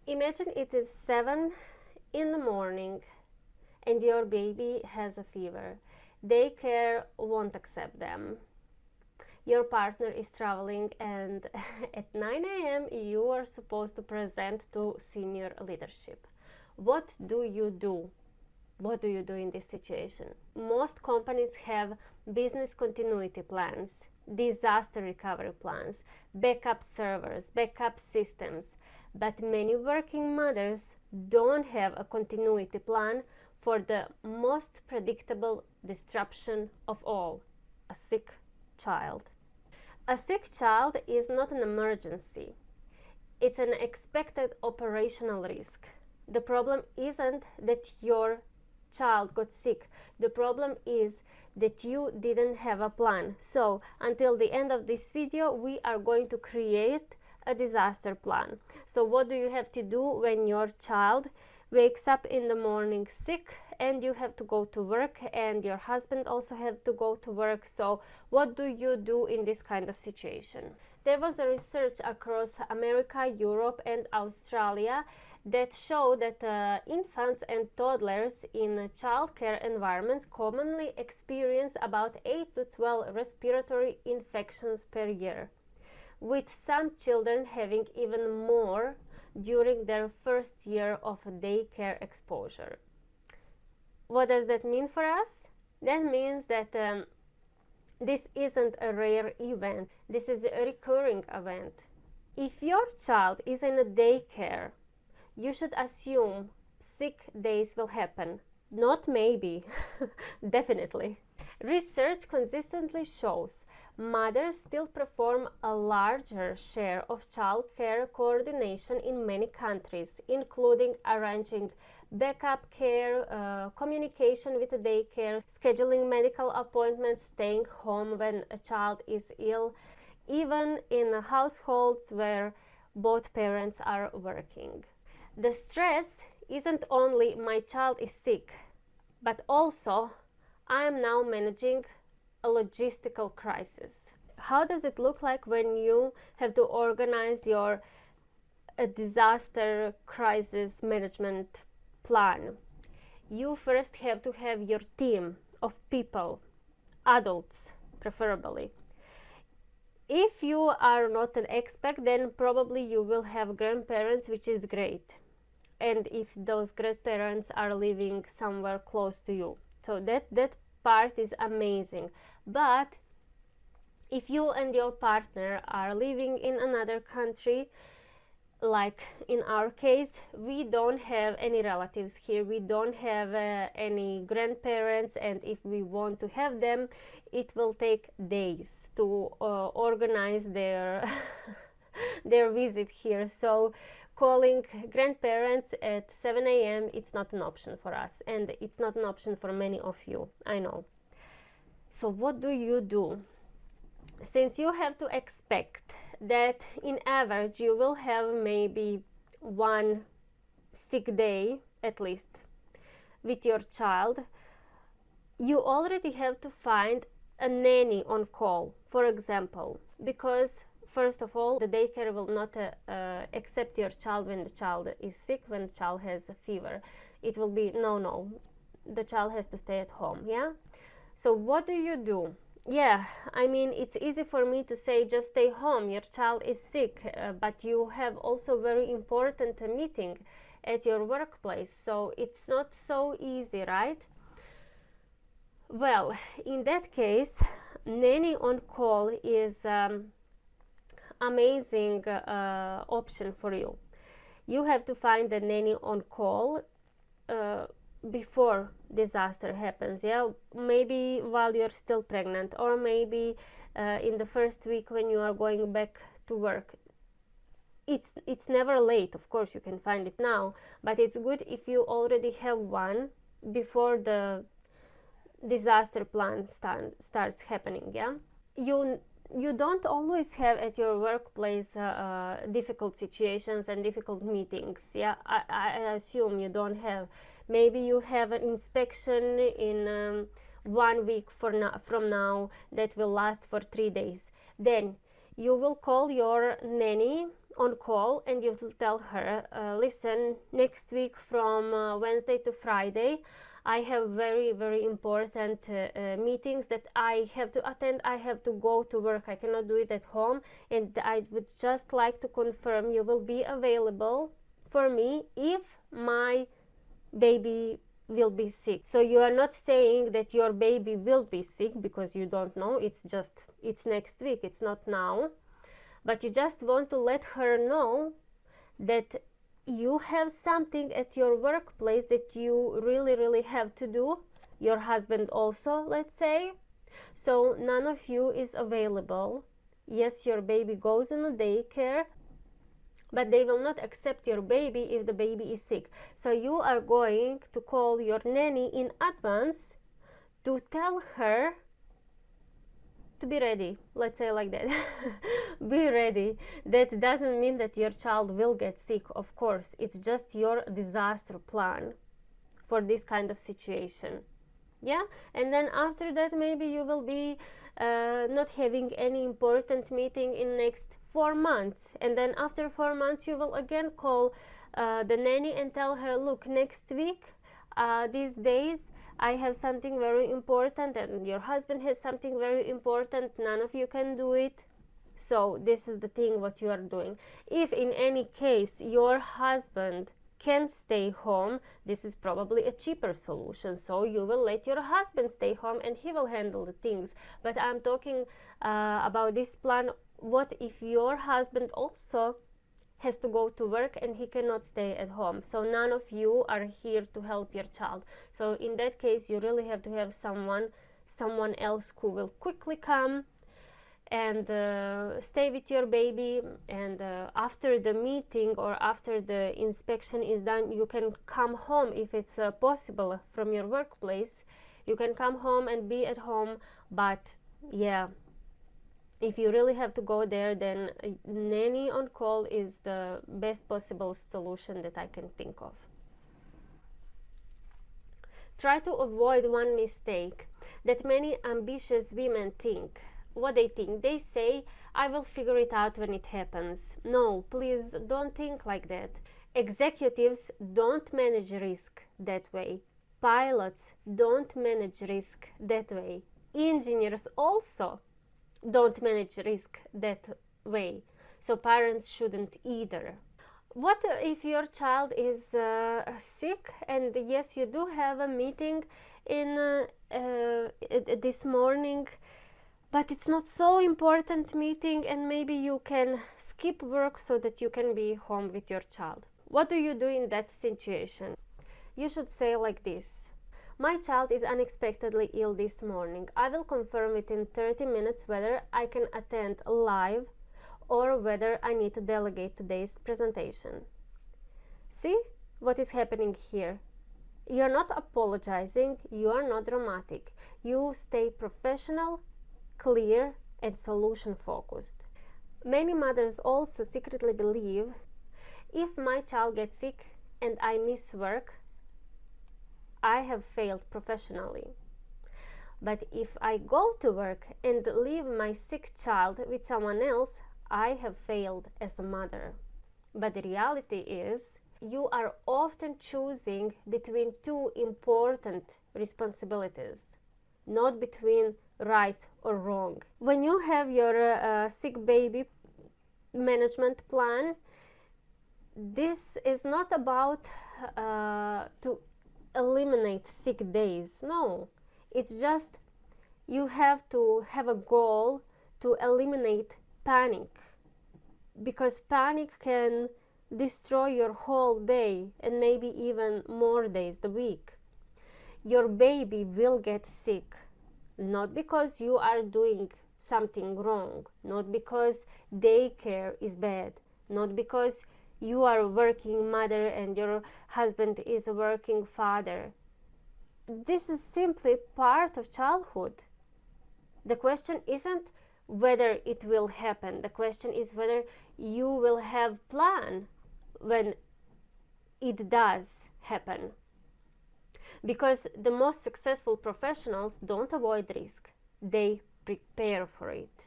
Imagine it is 7 in the morning and your baby has a fever. Daycare won't accept them. Your partner is traveling and at 9 a.m. you are supposed to present to senior leadership. What do you do? What do you do in this situation? Most companies have business continuity plans, disaster recovery plans, backup servers, backup systems, but many working mothers don't have a continuity plan for the most predictable disruption of all, a sick child. A sick child is not an emergency. It's an expected operational risk. The problem isn't that your child got sick. The problem is that you didn't have a plan. So until the end of this video, we are going to create a disaster plan. So what do you have to do when your child wakes up in the morning sick and you have to go to work and your husband also have to go to work? So what do you do in this kind of situation? There was a research across America, Europe and Australia that show that infants and toddlers in childcare environments commonly experience about 8 to 12 respiratory infections per year, with some children having even more during their first year of daycare exposure. What does that mean for us? That means that this isn't a rare event. This is a recurring event. If your child is in a daycare, you should assume sick days will happen. Not maybe, definitely. Research consistently shows mothers still perform a larger share of childcare coordination in many countries, including arranging backup care, communication with the daycare, scheduling medical appointments, staying home when a child is ill, even in households where both parents are working. The stress isn't only my child is sick, but also I am now managing a logistical crisis. How does it look like when you have to organize your disaster crisis management plan? You first have to have your team of people, adults preferably. If you are not an expert, then probably you will have grandparents, which is great. And if those grandparents are living somewhere close to you, so that part is amazing. But if you and your partner are living in another country, like in our case, we don't have any relatives here, we don't have any grandparents, and if we want to have them, it will take days to organize their their visit here. So calling grandparents at 7 a.m. it's not an option for us, and it's not an option for many of you, I know. So what do you do? Since you have to expect that in average you will have maybe one sick day at least with your child, you already have to find a nanny on call, for example, because first of all, the daycare will not accept your child when the child is sick, when the child has a fever. It will be no, the child has to stay at home. Yeah. So what do you do? Yeah, I mean, it's easy for me to say just stay home, your child is sick, but you have also very important meeting at your workplace, so it's not so easy, right? Well, in that case, nanny on call is amazing option for you. You have to find a nanny on call before disaster happens. Yeah, maybe while you're still pregnant, or maybe in the first week when you are going back to work. It's never late, of course you can find it now, but it's good if you already have one before the disaster plan starts happening. Yeah, you don't always have at your workplace difficult situations and difficult meetings. Yeah, I assume you don't have. Maybe you have an inspection in 1 week from now that will last for 3 days. Then you will call your nanny on call, and you will tell her, listen, next week from Wednesday to Friday, I have very, very important meetings that I have to attend. I have to go to work. I cannot do it at home. And I would just like to confirm you will be available for me if my baby will be sick. So you are not saying that your baby will be sick because you don't know. It's next week. It's not now. But you just want to let her know that you have something at your workplace that you really, really have to do. Your husband also, let's say. So none of you is available. Yes, your baby goes in a daycare, but they will not accept your baby if the baby is sick. So you are going to call your nanny in advance to tell her to be ready, let's say like that. Be ready. That doesn't mean that your child will get sick, of course. It's just your disaster plan for this kind of situation. Yeah, and then after that maybe you will be not having any important meeting in next 4 months, and then after 4 months you will again call the nanny and tell her, look, next week these days I have something very important and your husband has something very important, none of you can do it, so this is the thing what you are doing. If in any case your husband can stay home, this is probably a cheaper solution, so you will let your husband stay home and he will handle the things. But I'm talking about this plan, what if your husband also has to go to work and he cannot stay at home, so none of you are here to help your child. So in that case you really have to have someone else who will quickly come and stay with your baby, and after the meeting or after the inspection is done, you can come home if it's possible from your workplace. You can come home and be at home, but yeah, if you really have to go there, then a nanny on call is the best possible solution that I can think of. Try to avoid one mistake that many ambitious women think. What they think? They say, I will figure it out when it happens. No, please don't think like that. Executives don't manage risk that way. Pilots don't manage risk that way. Engineers also don't manage risk that way. So parents shouldn't either. What if your child is sick, and yes, you do have a meeting in this morning, but it's not so important meeting, and maybe you can skip work so that you can be home with your child. What do you do in that situation? You should say like this: my child is unexpectedly ill this morning. I will confirm within 30 minutes whether I can attend live or whether I need to delegate today's presentation. See what is happening here? You're not apologizing, you are not dramatic. You stay professional, clear, and solution focused. Many mothers also secretly believe, if my child gets sick and I miss work, I have failed professionally. But if I go to work and leave my sick child with someone else, I have failed as a mother. But the reality is, you are often choosing between two important responsibilities, not between right or wrong. When you have your sick baby management plan, this is not about to eliminate sick days. No, it's just you have to have a goal to eliminate panic, because panic can destroy your whole day and maybe even more days, the week. Your baby will get sick, not because you are doing something wrong, not because daycare is bad, not because you are a working mother and your husband is a working father. This is simply part of childhood. The question isn't whether it will happen. The question is whether you will have plan when it does happen. Because the most successful professionals don't avoid risk, they prepare for it.